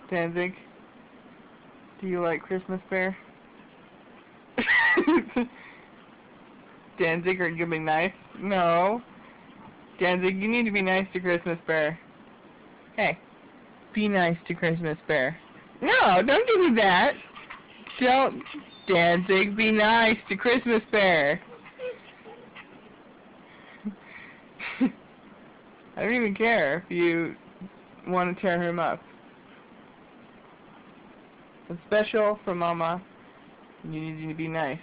Danzig, do you like Christmas Bear? Danzig, are you being nice? No. Danzig, you need to be nice to Christmas Bear. Hey, be nice to Christmas Bear. No, don't give me that. Don't, Danzig, be nice to Christmas Bear. I don't even care if you want to tear him up. It's special for Mama. You need to be nice.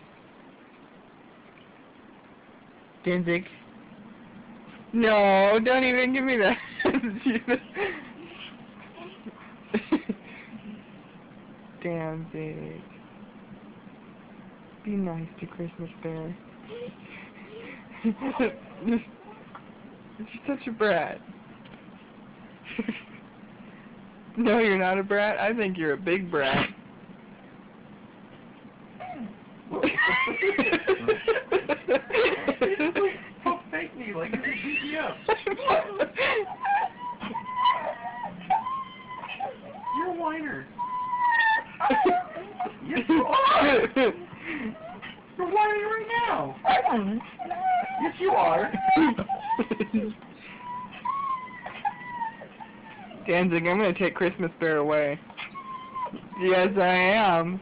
Danzig. No, don't even give me that. Danzig. Be nice to Christmas Bear. You're such a brat. No, you're not a brat. I think you're a big brat. Don't fake me like you're a You're a whiner. Yes, you are. You're whining right now. Yes, you are. Danzig, I'm going to take Christmas Bear away. Yes, I am.